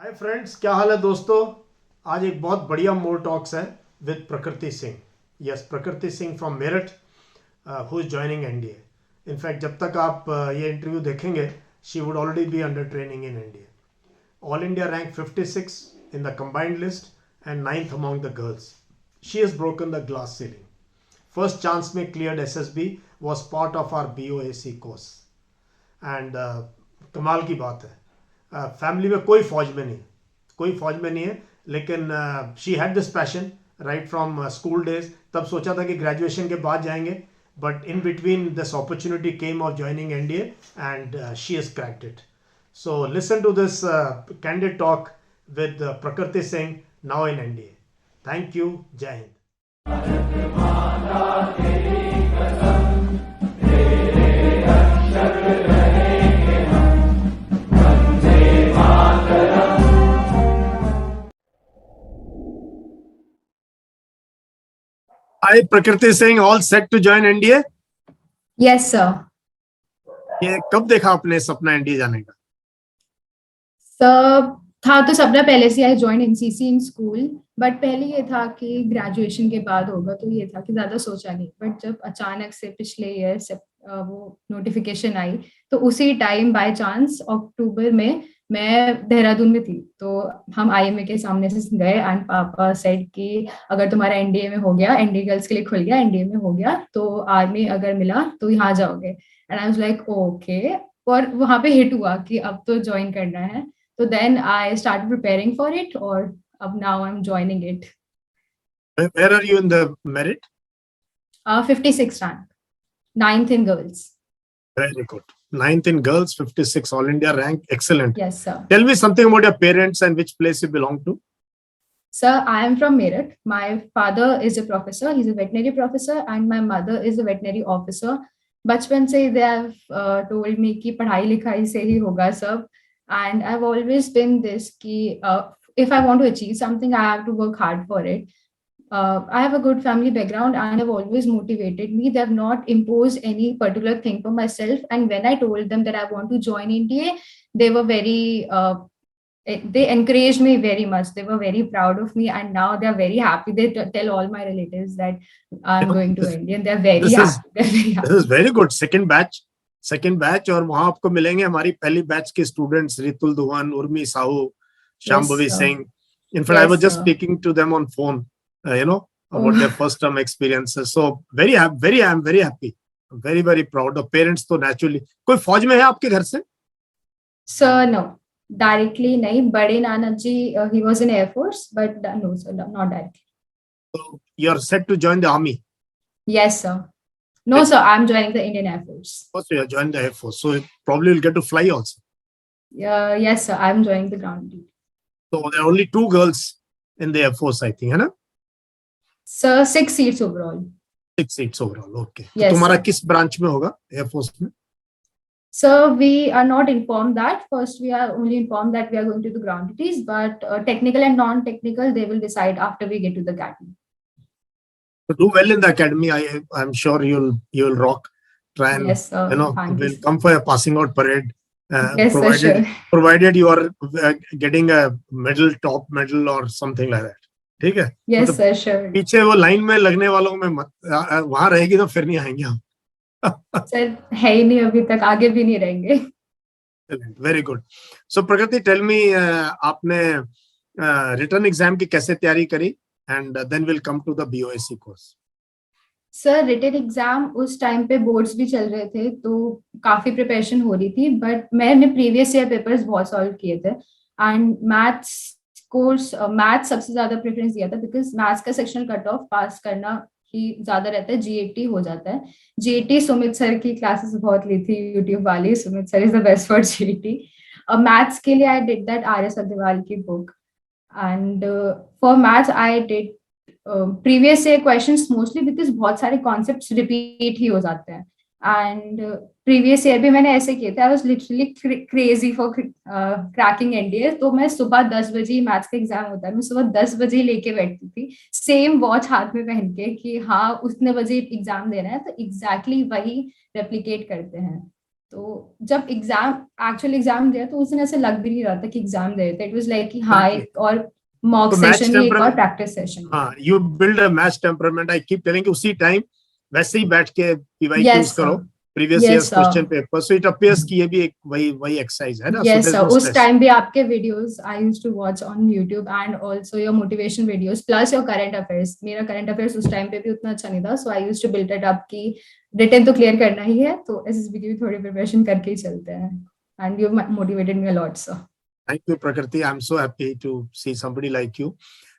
Hi friends, क्या हाल है दोस्तों। आज एक बहुत बढ़िया मोर टॉक्स है विद प्रकृति सिंह। यस, प्रकृति Singh from Meerut, who is joining NDA. In fact जब तक आप ये इंटरव्यू देखेंगे, she would already be under training in NDA. All India rank 56 in the combined list and ninth among the girls. She has broken the glass ceiling. First chance में cleared SSB, was part of our BOAC course. And कमाल की बात है, family में कोई फौज में नहीं, कोई फौज में नहीं है, लेकिन she had this passion right from school days. तब सोचा था कि ग्रेजुएशन के बाद जाएंगे, but in between this opportunity came of joining NDA and she has cracked it. So listen to this candid talk with Prakriti Singh now in NDA. Thank you. जय हिंद. Hi, Prakriti Singh, all set to join NDA? Yes sir. ये कब देखा आपने सपना NDA जाने का? Sir था तो सपना पहले से, I join NCC in school, but पहले ये था कि ग्रेजुएशन के बाद होगा, तो ये था कि ज्यादा सोचा नहीं. बट जब अचानक से पिछले ईयर से वो नोटिफिकेशन आई, तो उसी टाइम बाय चांस अक्टूबर में मैं देहरादून में थी, तो हम आईएमए के सामने से गए एंड पापा सेड कि अगर तुम्हारा एनडीए में हो गया, एनडीए गर्ल्स के लिए खुल गया, एनडीए में हो गया तो आर्मी अगर मिला तो यहाँ जाओगे. And I was like okay. और वहां पे हिट हुआ कि अब तो ज्वाइन करना है. So then I started preparing for it, or now I'm joining it. Where are you in the merit? 56 rank, ninth in girls. Very good. Ninth in girls, 56 all India rank. Excellent. Yes, sir. Tell me something about your parents and which place you belong to. Sir, I am from Meerut. My father is a professor. He's a veterinary professor, and my mother is a veterinary officer. बचपन से they have told me कि पढ़ाई लिखाई से ही होगा सब. And I've always been this ki if I want to achieve something, I have to work hard for it. I have a good family background and have always motivated me. They have not imposed any particular thing for myself. And when I told them that I want to join NDA, they were they encouraged me very much. They were very proud of me, and now they are very happy. They tell all my relatives that I'm going to NDA, and they're very happy. They're very happy. This is very good. Second batch और वहां आपको मिलेंगे हमारी पहली batch के students Ritul दुहान, Urmi Sahu, Shambhavi Singh. In fact, I was just speaking to them on phone, about their first term experiences. So I'm very happy, very proud of parents. तो naturally कोई फौज में है आपके घर से? Sir, no, directly नहीं. बड़े नाना जी, he was in Air Force, but no, sir, not directly. So you're set to join the army? Yes, sir. No, sir, I'm joining the Indian Air Force. Oh, so you're joining the Air Force. So probably you'll get to fly also. Yes, sir, I'm joining the ground duty. So there are only 2 girls in the Air Force, I think, है ना? Sir, 6 seats overall. 6 seats overall, okay. Yes, तो तुम्हारा sir. किस branch में होगा Air Force में? Sir, we are not informed that. First, we are only informed that we are going to the ground duties, but technical and non-technical, they will decide after we get to the academy. So do well in the academy. I'm sure you'll rock. Try and Yes, sir. we'll come for a passing out parade. Yes, sir, sure. Provided you are getting a medal, top medal or something like that. ठीक है? Yes, sir, sure. पीछे वो line में लगने वालों में मत, वहां रहेगी तो फिर नहीं आएंगे हम. सर है ही नहीं अभी तक, आगे भी नहीं रहेंगे. Very good. सो प्रकृति, टेल मी, आपने रिटर्न एग्जाम की कैसे तैयारी करी? And then we'll come to the BOAC course. Sir written exam उस टाइम पे बोर्ड्स भी चल रहे थे, तो काफी प्रिपरेशन हो रही थी, बट मैंने प्रीवियस ईयर पेपर्स बहुत सॉल्व किए थे. एंड मैथ्स सबसे ज्यादा प्रेफरेंस दिया था, बिकॉज मैथ्स का सेक्शनल कट ऑफ पास करना ही ज्यादा रहता है. जीएटी हो जाता है. जीएटी सुमित सर की क्लासेस बहुत ली थी यूट्यूब वाली. Sumit sir is the best for GAT. Maths के लिए I did that R S. Agarwal की book. And for maths, I did previous year questions mostly because बहुत सारे concepts repeat ही हो जाते हैं. And previous year भी मैंने ऐसे किए थे. I was literally crazy for cracking NDA. तो मैं सुबह 10 बजे मैथ्स का एग्जाम होता है, मैं सुबह 10 बजे लेके बैठती थी, सेम वॉच हाथ में पहन के कि हाँ उतने बजे एग्जाम देना है, तो एग्जैक्टली वही रेप्लिकेट करते हैं. तो जब एक्चुअल एग्जाम दिया तो उस दिन ऐसे लग भी नहीं रहा था कि एग्जाम दे रहे थे. इट वाज लाइक कि हाँ एग्जैक्टली. एक और मॉक तो मैच सेशन ही, एक और टेम्परामेंट, प्रैक्टिस सेशन. हाँ, you build a match temperament. I keep telling कि उसी टाइम वैसे ही बैठ के पीवाई क्यूज यस करो, sir. Previous years yes question sir. Paper, so it appears कि ये भी एक वही वही एक्सरसाइज है ना, so Yes, there is sir. No उस स्ट्रेस. टाइम भी आपके videos I used to watch on YouTube and also your motivation videos plus your current affairs. मेरा करंट अफेयर्स उस टाइम पे भी उतना अच्छा नहीं था, so I used to build it up की रिटन तो क्लियर करना ही है, तो एसएसबी की भी थोड़ी प्रिपरेशन करके ही चलते हैं. And you motivated me a lot sir. Thank you Prakriti, I am so happy to see somebody like you.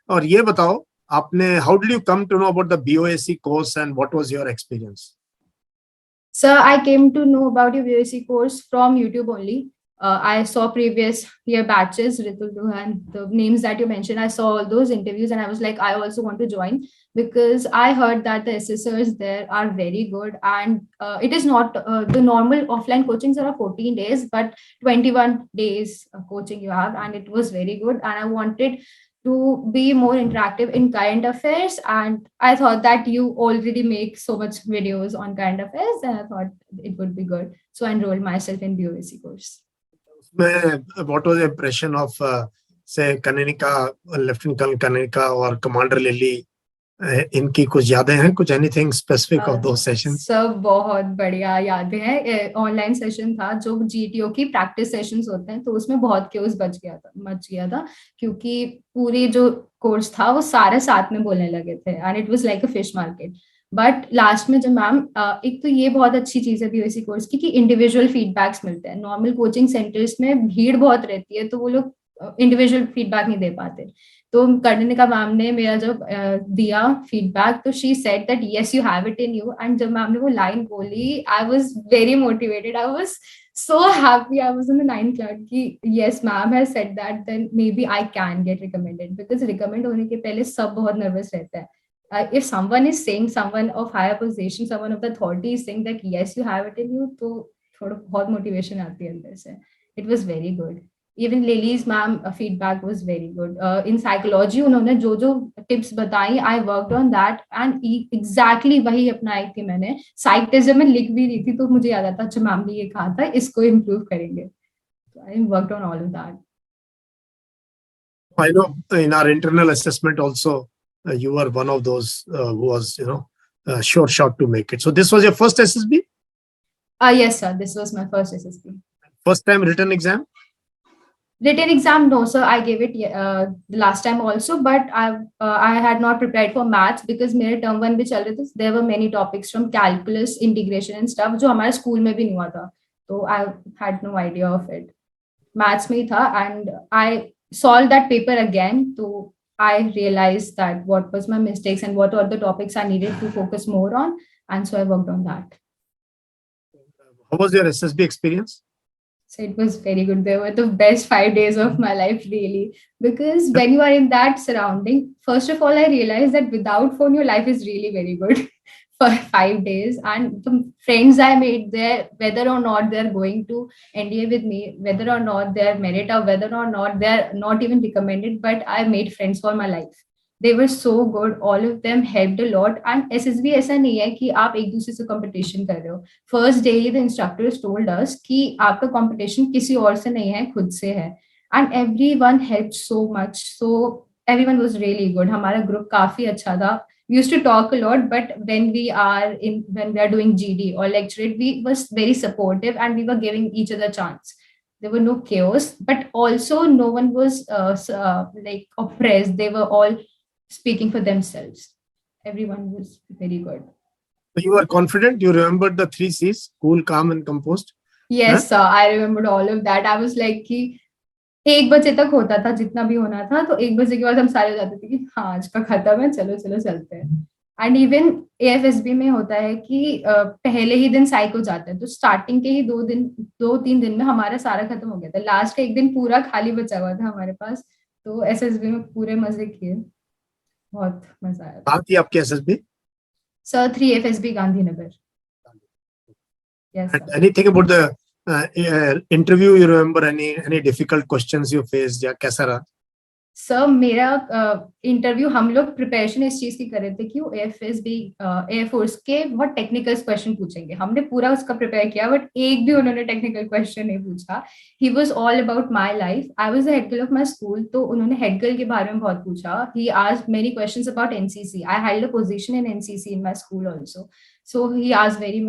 और ये बताओ, आपने how did you come to know about the BOAC course and what was your experience? Sir, I came to know about your VOC course from YouTube only. I saw previous year batches, Ritul Duhan, the names that you mentioned. I saw all those interviews and I was like, I also want to join because I heard that the assessors there are very good. And it is not the normal offline coachings are 14 days, but 21 days coaching you have. And it was very good. And I wanted to be more interactive in current affairs, and I thought that you already make so much videos on current affairs and I thought it would be good, so I enrolled myself in BOAC course. What was the impression of say Kanika, Lieutenant Colonel Kanika or Commander Lily? इनकी कुछ यादें हैं, कुछ anything specific of those sessions? सब बहुत बढ़िया यादें हैं. ऑनलाइन सेशन था जो जीटीओ की प्रैक्टिस सेशंस होते हैं, तो उसमें बहुत क्योस मच गया था क्योंकि पूरी जो कोर्स था वो सारे साथ में बोलने लगे थे and it was like a fish market. But last में जब मैम, एक तो ये बहुत अच्छी चीज है बीओएसी कोर्स की कि इंडिविजुअल फीडबैक्स मिलते हैं. नॉर्मल कोचिंग सेंटर्स में भीड़ बहुत रहती है तो वो लोग इंडिविजुअल फीडबैक नहीं दे पाते. तो कर्णिका मैम ने मेरा जब दिया फीडबैक तो she said that yes you have it in you. And जब मैम ने वो लाइन बोली I was very motivated. I was so happy. I was in the 9th class कि yes ma'am has said that, then maybe I can get recommended, because recommend होने के पहले सब बहुत nervous रहता है. If someone is saying, someone of higher position, someone of the authority is saying that yes you have it in you, तो थोड़ा बहुत motivation आती है अंदर से. It was very good. Even Lily's ma'am feedback was very good. In psychology उन्होंने जो जो tips बताई, I worked on that and exactly वही अपनाई थी मैंने. Psych test जब मैं लिख भी रही थी तो मुझे याद आता अच्छा मैम ने ये कहा था, इसको improve करेंगे. So I worked on all of that. I know in our internal assessment also you were one of those who was sure shot to make it. So this was your first SSB? Yes sir, this was my first SSB. First time written exam? Written exam, no sir, I gave it the last time also, but I had not prepared for maths because मेरे term 1 भी चल रहे थे. There were many topics from calculus, integration and stuff जो हमारे school में भी नहीं हुआ था, तो I had no idea of it. Maths में ही था and I solved that paper again, so I realized that what was my mistakes and what were the topics I needed to focus more on, and so I worked on that. How was your SSB experience? So it was very good. They were the best 5 days of my life, really. Because when you are in that surrounding, first of all, I realized that without phone, your life is really very good for 5 days. And the friends I made there, whether or not they're going to NDA with me, whether or not they're merit or whether or not they're not even recommended, but I made friends for my life. They were so good. All of them helped a lot. And SSB ऐसा नहीं है कि आप एक दूसरे से competition कर रहे हो. First day the instructors told us कि आपका competition किसी और से नहीं है, खुद से है. And everyone helped so much. So everyone was really good. हमारा group काफी अच्छा था. We used to talk a lot, but when we are doing GD or lecture, we was very supportive and we were giving each other chance. There were no chaos, but also no one was like oppressed. They were all speaking for themselves. Everyone was very good. So you were confident? You remembered the 3 C's: cool, calm and composed? Yes sir, I remembered all of that. I was like कि 1 बजे तक होता था जितना भी होना था, तो 1 बजे के बाद हम सारे हो जाते थे कि हाँ आज का खत्म है, चलो चलो चलते हैं. एंड इवन AFSB में होता है कि पहले ही दिन साइक हो जाता है, तो स्टार्टिंग के ही 2-3 दिन में हमारा सारा खत्म हो गया था. लास्ट का 1 दिन पूरा खाली बचा हुआ था हमारे पास. तो SSB में पूरे मजे किए, बहुत मजा आया. कहाँ थी आपकी SSB? Sir, 3FSB Gandhinagar. Yes. And anything about the interview? You remember any difficult questions you faced? या कैसा रहा? सर मेरा इंटरव्यू हम लोग प्रिपरेशन इस चीज की कर रहे थे कि वो एफएसबी एयरफोर्स के बहुत टेक्निकल क्वेश्चन पूछेंगे, हमने पूरा उसका प्रिपेयर किया बट एक भी उन्होंने टेक्निकल क्वेश्चन नहीं पूछा. He was all about my life. I was the head girl of my school, तो उन्होंने हेड गर्ल के बारे में बहुत पूछा. He asked many questions about NCC. I held a position in NCC in my school also. So he asked very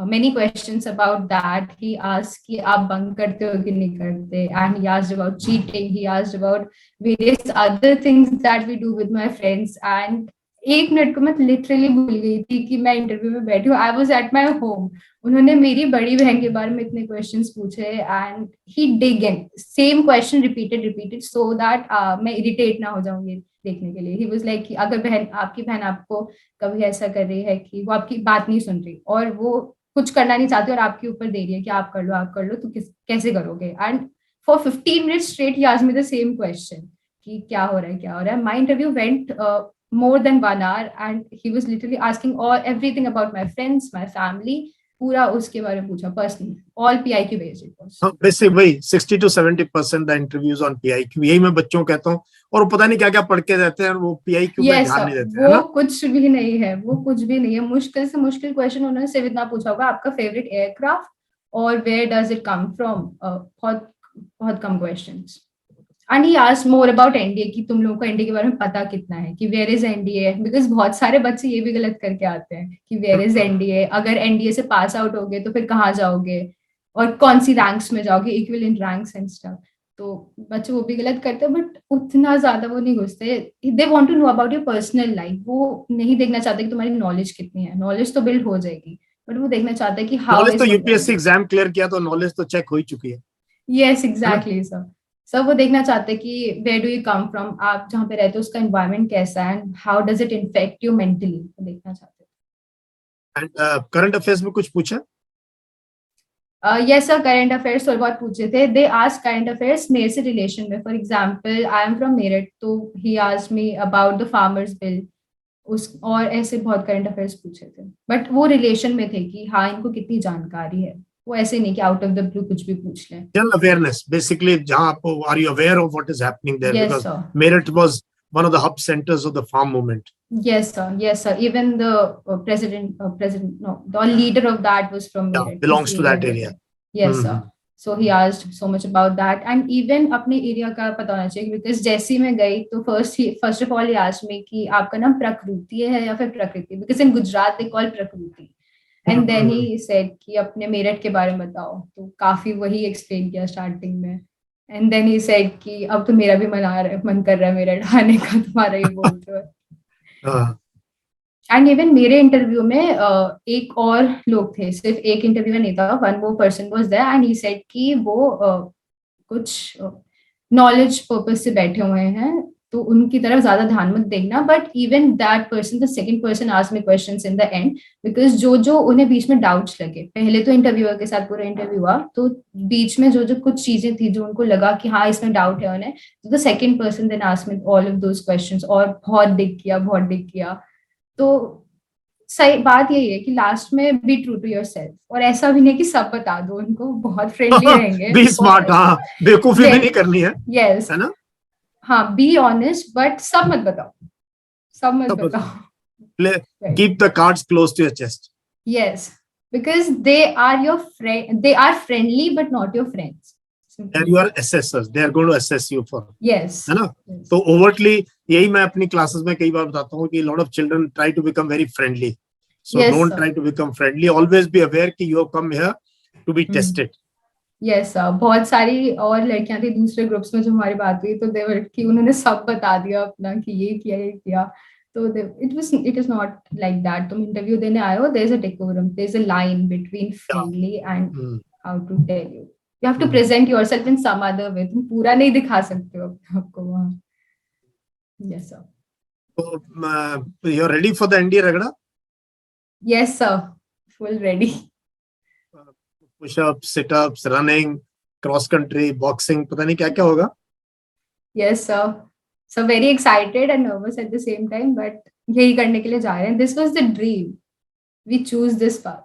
many questions about that. He asked कि आप bunk करते हो कि नहीं करते, and he asked about cheating. He asked about various other things that we do with my friends. And एक minute को मैं लिटरली भूल गई थी कि मैं इंटरव्यू में बैठी हूँ. I was at my home. उन्होंने मेरी बड़ी बहन के बारे में इतने क्वेश्चंस पूछे and he dig in same question repeated so that मैं इरिटेट ना हो जाऊँ ये देखने के लिए. ही वाज लाइक कि अगर बहन आपकी बहन आपको कभी ऐसा कर रही है कि वो आपकी बात नहीं सुन रही और वो कुछ करना नहीं चाहती और आपके ऊपर दे रही है कि आप कर लो तो कैसे करोगे. And for 15 minutes straight he asked me the same question कि क्या हो रहा है. My interview went more than 1 hour and he was literally asking everything about my friends, my family. पूरा उसके बारे में पूछा personally. All PIQ based it was. Basic वही 60 to 70% the interviews on PIQ. यही मैं बच्चों को कहता हूँ. और पता नहीं क्या क्या पढ़ के रहते हैं, वो PIQ में ध्यान नहीं देते. वो कुछ भी नहीं है, वो कुछ भी नहीं है. मुश्किल से मुश्किल क्वेश्चन उन्होंने सिर्फ इतना पूछा होगा, आपका फेवरेट एयरक्राफ्ट और where does it come from. बहुत बहुत कम questions. And he asked more about NDA कि तुम लोगों को एनडीए के बारे में पता कितना है, कि वेयर इज एनडीए. बिकॉज बहुत सारे बच्चे ये भी गलत करके आते हैं कि वेयर इज एनडीए, अगर एनडीए से पास आउट हो गए तो फिर कहाँ जाओगे और कौन सी रैंक्स में जाओगे, इक्विवेलेंट रैंक्स एंड स्टफ. तो बच्चे वो भी गलत करते हैं बट उतना ज्यादा वो नहीं घुसते. They want to know about your personal life. वो नहीं देखना चाहते कि तुम्हारी नॉलेज कितनी है. नॉलेज तो बिल्ड हो जाएगी बट वो देखना चाहते हैं कि हाउ नॉलेज तो यूपीएससी एग्जाम क्लियर किया तो नॉलेज तो चेक हो ही चुकी है. Yes exactly sir. सब वो देखना चाहते हैं कि where do you come from, आप जहाँ पे रहते हो उसका एनवायरनमेंट कैसा है and how does it infect you mentally, देखना चाहते हैं. एंड करंट अफेयर्स में कुछ पूछा? Yes sir. करंट अफेयर्स थोड़ा बहुत पूछे थे. दे आस्क्ड करंट अफेयर्स मेरे से रिलेशन में. For example I am from Meerut, तो he asked me about the farmers bill. उस और ऐसे बहुत करंट अफेयर्स पूछे थे बट वो रिलेशन में थे कि हाँ इनको कितनी जानकारी है. वो ऐसे नहीं कि आउट ऑफ द ब्लू कुछ भी पूछ लें. जनरल अवेयरनेस बेसिकली, जहां आपको are you aware of what is happening there, Yes, because sir. Meerut was one of the hub centres of the farm movement. Yes, sir. Yes, sir. Even the no, the leader of that was from Yeah, Meerut. belongs His to that was area. there. Yes, sir. So he asked so much about that, and even अपने area का पता होना चाहिए because जैसे ही मैं गई तो first of all he asked me कि आपका नाम प्रकृति है या फिर प्रकृति, because in Gujarat they call प्रकृति. And then he said कि अपने मेरठ के बारे में बताओ. तो काफी वही एक्सप्लेन किया स्टार्टिंग में. And then he said कि अब तो मेरा भी मन कर रहा है मेरठ आने का, तुम्हारा ये बोल रहे. एंड इवन मेरे इंटरव्यू में एक और लोग थे, सिर्फ एक इंटरव्यू में नहीं था. वन वो person was there and he said कि वो कुछ नॉलेज पर्पस से बैठे हुए हैं तो उनकी तरफ ज्यादा ध्यान मत देखना. But even that person, the second person asked me questions in the end because जो उन्हें बीच में डाउट्स लगे. पहले तो इंटरव्यूअर के साथ पूरा इंटरव्यू हुआ तो बीच में जो कुछ चीजें थी जो उनको लगा कि हाँ इसमें डाउट है उन्हें, तो the second person then asked me all of those questions और बहुत डिग किया. तो सही बात यही है कि लास्ट में बी ट्रू टू योरसेल्फ. और ऐसा भी नहीं कि सब बता दो उनको, बहुत फ्रेंडली रहेंगे. Be smart. हाँ, बेवकूफी भी नहीं करनी है. यस, है ना. हाँ, बी ऑनेस्ट बट सब मत बताओ. Keep the cards close to your chest. Yes, because they are your friend, they are friendly but not your friends. And you are assessors, they are going to assess you for. Yes, है ना. तो overtly यही मैं अपनी classes में कई बार बताता हूँ कि lot of children try to become very friendly. So yes, don't sir. try to become friendly. Always be aware कि you have come here to be tested. Yes, sir. बहुत सारी और लड़कियां थी दूसरे ग्रुप्स में जो हमारी बात हुई तो they were कि उन्होंने सब बता दिया अपना कि ये किया. तो it is not like that. तुम इंटरव्यू देने आए हो, there is a decorum, there is a line between friendly and how to tell you. You have to present yourself in some other way. तुम पूरा नहीं दिखा सकते हो आपको वहाँ. Yes, sir. So you are ready for the NDA Ragda? Yes, sir. Full ready. Push-ups, sit-ups, running, cross country, boxing, पता नहीं क्या क्या होगा. Yes, sir. So very excited and nervous at the same time, but यही करने के लिए जा रहे हैं. This was the dream. We choose this path.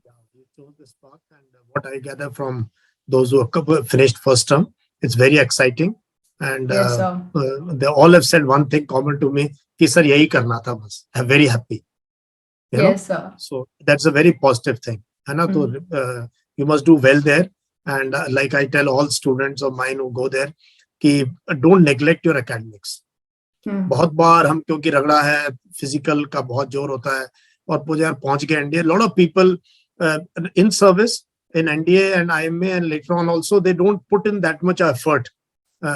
Yeah, we chose this path, and what I gather from those who have finished first term, it's very exciting. and Yes, sir. they all have said one thing common to me कि sir यही करना था बस. I'm very happy. You know, Yes, sir. so that's a very positive thing, है ना. तो you must do well there, and like I tell all students of mine who go there कि don't neglect your academics. बहुत बार हम क्योंकि रगड़ा है, physical का बहुत जोर होता है, और मुझे यार पहुंच गए NDA. Lot of people in service in NDA and IMA and later on also, they don't put in that much effort.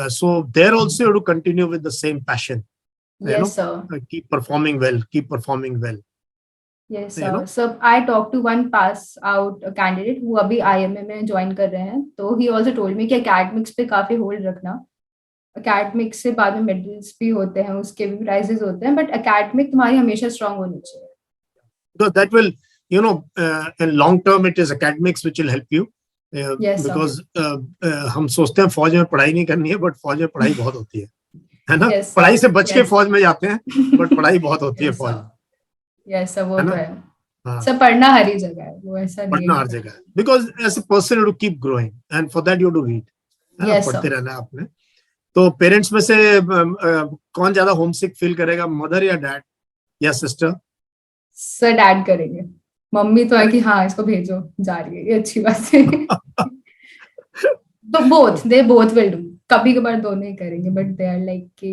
So there also you have to continue with the same passion. Yes, sir. Keep performing well. Keep performing well. Yes, sir. So I talked to one pass out candidate who अभी IMA में join कर रहे हैं. तो he also told me कि academics पे काफी hold रखना. Academics से बाद में medals भी होते हैं, उसके भी prizes होते हैं, but academic तुम्हारी हमेशा strong होनी चाहिए. Because that will, you know, in long term it is academics which will help you. Yes, because हम सोचते हैं फौज में पढ़ाई नहीं करनी है, बट फौज में पढ़ाई बहुत होती है ना. Yes, पढ़ाई से बच के फौज में जाते हैं, बट पढ़ाई बहुत होती है Yes, फौज sir. में. Yes, sir, वो तो है. हाँ, सब पढ़ना हर ही जगह है, वो ऐसा नहीं है. पढ़ना हर जगह है. Because as a person you have to keep growing, and for that you have to read. Yes, पढ़ते sir. रहना है आपने. तो पेरेंट्स में से कौन ज्यादा होमसिक फील करेगा, मदर या डैड या सिस्टर? सर डैड करेंगे. मम्मी तो है कि हाँ इसको भेजो, जा रही है, ये अच्छी बात है. तो दे बोथ विल डू. कभी कभार दोनों ही करेंगे, बट दे आर लाइक कि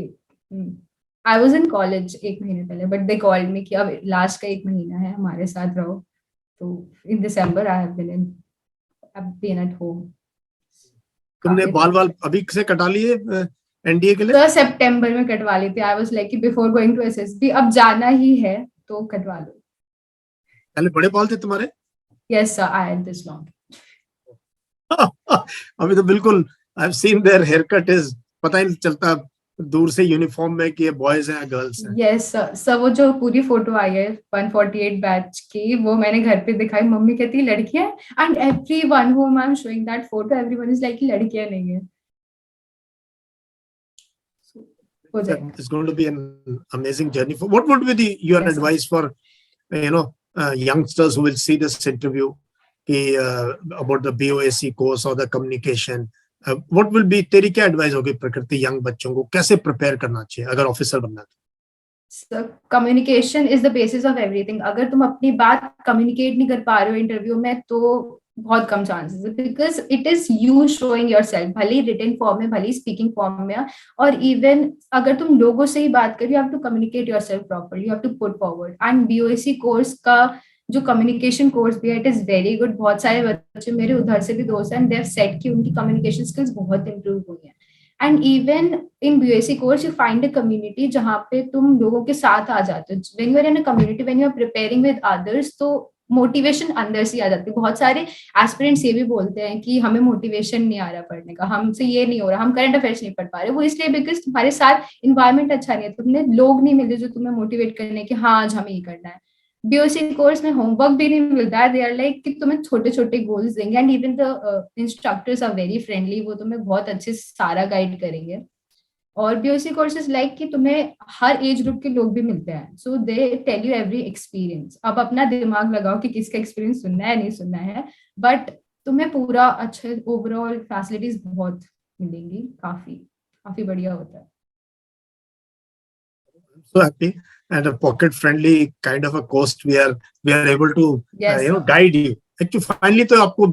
आई वाज इन कॉलेज 1 महीने पहले, बट दे कॉल्ड मी कि अब लास्ट का 1 महीना है, हमारे साथ रहो. तो in December I have been at home. तुमने बाल अभी से कटा लिए एनडीए के लिए? तो सितंबर में कटवा ली थी. आई वाज लाइक कि बिफोर गोइंग टू एसएसबी अब जाना ही है तो कटवा लो. पहले बड़े बाल थे तुम्हारे? Yes sir, I had this long. अभी तो बिल्कुल I have seen their hair cut is, पता ही नहीं चलता दूर से यूनिफॉर्म में कि ये बॉयज हैं या गर्ल्स हैं. Yes sir. वो जो पूरी फोटो आई है 148 बैच की, वो मैंने घर पे दिखाई. मम्मी कहती है लड़कियां, and everyone whom I am showing that photo, everyone is like लड़कियां नहीं है. It's going to be an amazing journey. What would be your advice for youngsters who will see this interview about the BOAC course or the communication? What will be, तेरी क्या advice होगी प्रकृति young बच्चों को कैसे prepare करना चाहिए अगर ऑफिसर बनना है? Communication is the basis of everything. अगर तुम अपनी बात कम्युनिकेट नहीं कर पा रहे हो इंटरव्यू में तो बहुत कम चांसेस है, because it is you showing yourself, भले रिटन फॉर्म में, भले स्पीकिंग फॉर्म में, और इवन अगर तुम लोगों से ही बात कर, you have to communicate yourself properly, you have to put forward. And BOAC course का जो कम्युनिकेशन कोर्स भी है, इट इज वेरी गुड. बहुत सारे बच्चे मेरे उधर से भी दोस्त हैं, दे हैव सेड कि उनकी कम्युनिकेशन स्किल्स बहुत इंप्रूव हुई हैं. And even in BOAC course you find a community जहाँ पे तुम लोगों के साथ आ जाते हो. When you are in a community, when you are preparing with others, तो मोटिवेशन अंदर से आ जाती है. बहुत सारे एस्पिरेंट्स ये भी बोलते हैं कि हमें मोटिवेशन नहीं आ रहा पढ़ने का, हमसे ये नहीं हो रहा, हम करंट अफेयर्स नहीं पढ़ पा रहे. वो इसलिए बिकॉज तुम्हारे साथ इन्वायरमेंट अच्छा नहीं है, तुमने लोग नहीं मिलते जो तुम्हें मोटिवेट करने की हाँ आज हमें ये करना है. बीओसी कोर्स में होमवर्क भी नहीं मिलता है. दे आर लाइक कि तुम्हें छोटे छोटे गोल्स देंगे, and even the instructors are very friendly. वो तुम्हें बहुत अच्छे से सारा गाइड करेंगे. और बीओसी कोर्सेज लाइक कि तुम्हें हर एज ग्रुप के लोग भी मिलते हैं, so they tell you every experience. अब अपना दिमाग लगाओ कि किसका एक्सपीरियंस सुनना है नहीं सुनना है, बट तुम्हें पूरा अच्छे ओवरऑल फैसिलिटीज बहुत मिलेंगी. काफी काफी बढ़िया होता है. So happy and a pocket friendly kind of a cost we are able to guide you. Actually finally तो आपको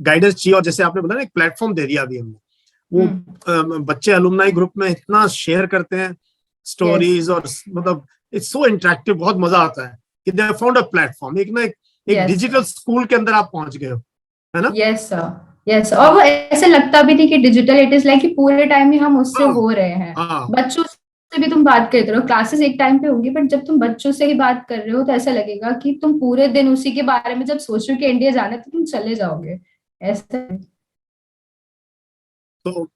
गाइडेंस चाहिए, और जैसे आपने बोला ना एक प्लेटफॉर्म दे दिया अभी हमने. वो बच्चे अलुमनाई ग्रुप में इतना शेयर करते हैं स्टोरीज, और मतलब इट्स सो इंटरेक्टिव, बहुत मजा आता है कि they have found a platform. एक डिजिटल स्कूल के अंदर आप पहुंच गए हो, है ना? Yes sir, yes. और वो ऐसे लगता भी नहीं कि डिजिटल, इट इज लाइक कि पूरे टाइम में हम उससे हो रहे हैं. बच्चों से भी तुम बात करते रहो, क्लासेस एक टाइम पे होंगी, बट जब तुम बच्चों से ही बात कर रहे हो तो ऐसा लगेगा कि तुम पूरे दिन उसी के बारे में जब सोच रहे हो कि इंडिया जाना है तो तुम चले जाओगे. ऐसा तो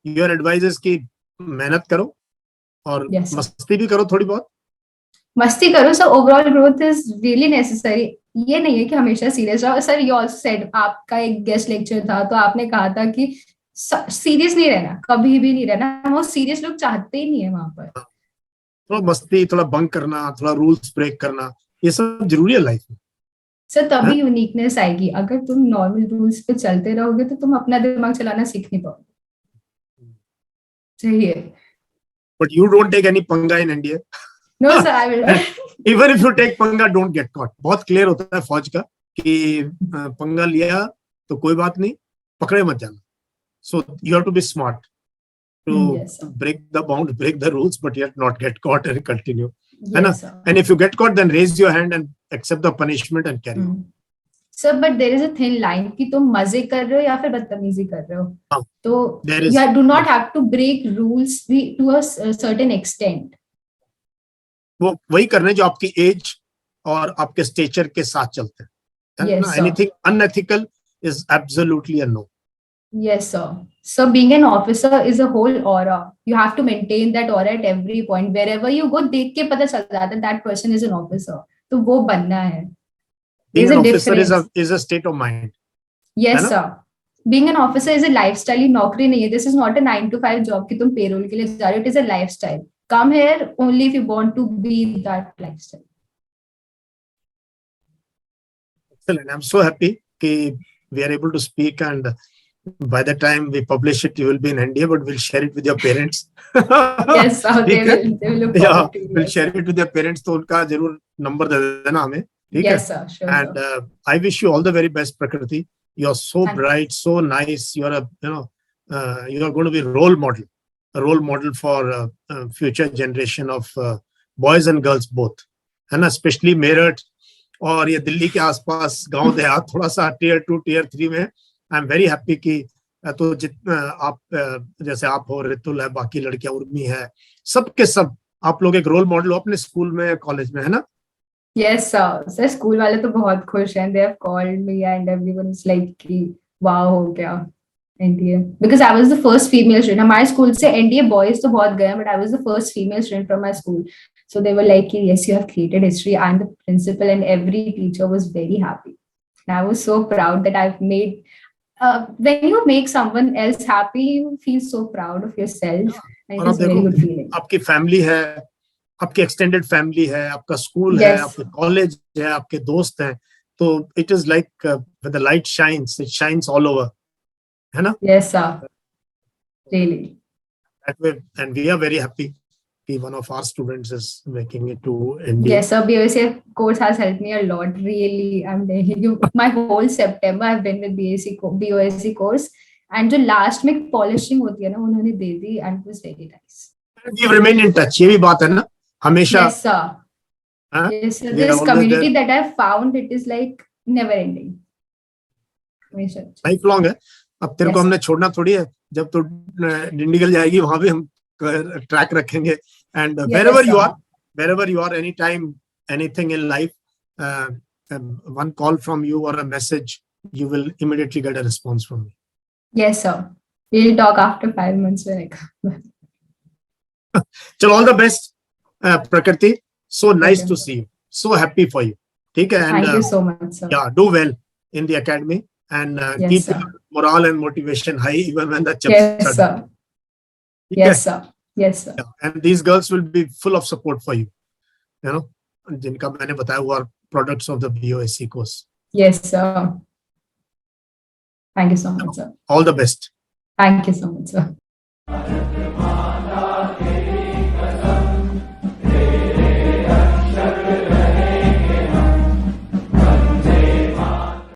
योर एडवाइस इज कि मेहनत करो और मस्ती भी करो, थोड़ी बहुत मस्ती करो. Sir overall growth is really necessary. ये नहीं है कि हमेशा सीरियस रहो. सर यू आल्सो सेड, आपका एक गेस्ट लेक्चर था तो आपने कहा था कि सीरियस नहीं रहना, कभी भी नहीं रहना. वो सीरियस लोग चाहते ही नहीं है वहां पर. थोड़ा मस्ती, थोड़ा बंक करना, थोड़ा रूल्स ब्रेक करना, ये सब जरूरी है लाइफ में. सर तभी यूनिकनेस आएगी. अगर तुम नॉर्मल रूल्स पे चलते रहोगे तो तुम अपना दिमाग चलाना सीख नहीं पाओगे. सही है. But you don't take any panga in India. No sir, I will not. Even if you take panga, don't get caught. बहुत क्लियर होता है फौज का कि पंगा लिया तो कोई बात नहीं, पकड़े मत जाना. So you have to be smart to Yes, sir. break the bounds, break the rules, but yet not get caught and continue. है ना? Yes, sir. And if you get caught, then raise your hand and accept the punishment and carry on. Sir, but there is a thin line कि तुम मजे कर रहे हो या फिर बदतमीजी कर रहे हो. हाँ, तो there is- you do not have to break rules to a certain extent. वो वही करने जो आपकी एज और आपके स्टेचर के साथ चलते हैं. Yes, sir. Anything unethical is absolutely a no. Yes, sir. So being an officer is a whole aura. You have to maintain that aura at every point. Wherever you go, देख के पता चल जाता है that person is an officer. तो वो बनना है. Being There's an a officer difference. is a state of mind. Yes, है ना? sir. Being an officer is a lifestyle. ये नौकरी नहीं है. This is not a 9 to 5 job कि तुम payroll के लिए जा रहे हो. It is a lifestyle. Come here only if you want to be that lifestyle. Excellent. I'm so happy that we are able to speak, and by the time we publish it, you will be in India, but we'll share it with your parents. Yes, sir. They will look Yeah, forward to it. we'll Yes, share sir. it with your parents. तो उनका जरूर number दे देना हमें. ठीक है? Yes, sir. Sure, And sir. I wish you all the very best, Prakriti. You're so Thank you. bright, so nice. You're you are going to be a role model for future generation of boys and girls both. है ना? Especially Meerut और ये दिल्ली के आसपास गांव देहात थोड़ा सा tier 2, tier 3 में. I'm very happy कि तो जितना आप जैसे आप हो, रितुल है, बाकी लड़कियां उर्मी है, सबके सब आप लोग एक रोल मॉडल हो अपने स्कूल में, कॉलेज में, है ना? Yes, sir. Sir, school वाले तो बहुत खुश हैं. They have called me and everyone's like कि wow हो गया NDA. Because I was the first female student. हमारे स्कूल से NDA boys तो बहुत गए, but I was the first female student from my school. So they were like, yes, you have created history. I'm the principal, and every teacher was very happy. And I was so proud that I've made. When you make someone else happy, you feel so proud of yourself. And और it's a very good feeling. आपकी family है, आपकी extended family है, आपका school है, आपके college है, आपके दोस्त हैं, तो it is like when the light shines, it shines all over, है ना? Yes, sir. Really. That way, and we are very happy that one of our students is making it to India. Yes, sir. BOAC course has helped me a lot. Really, I'm telling you. My whole September I've been with BOAC course, and जो last में polishing होती है ना, उन्होंने दे दी, and it was very nice. We remain in touch. ये भी बात है ना, हमेशा. Yes, sir. हाँ? Yes, sir. We are This always community there. that I've found, it is like never ending. हमेशा. लाइफ लॉन्ग है. अब तेरे को Yes, हमने छोड़ना थोड़ी है. जब तू डिंडीगल जाएगी वहां भी हम ट्रैक रखेंगे. And Yes, wherever sir. you are, anytime, anything in life, one call from you or a message, you will immediately get a response from me. Yes, sir. We'll talk after 5 months when I come back. So all the best, Prakriti. So nice you. to see you. So happy for you. ठीक है? And Thank you so much, sir. yeah, do well in the academy, and Yes, keep sir. your morale and motivation high even when the chips Yes, are sir. down. ठीक है? Yes, sir. Yes, sir. Yeah. And these girls will be full of support for you. You know, जिनका मैंने बताया वो are products of the BOAC course. Yes, sir. Thank you so much, sir. All the best. Thank you so much, sir.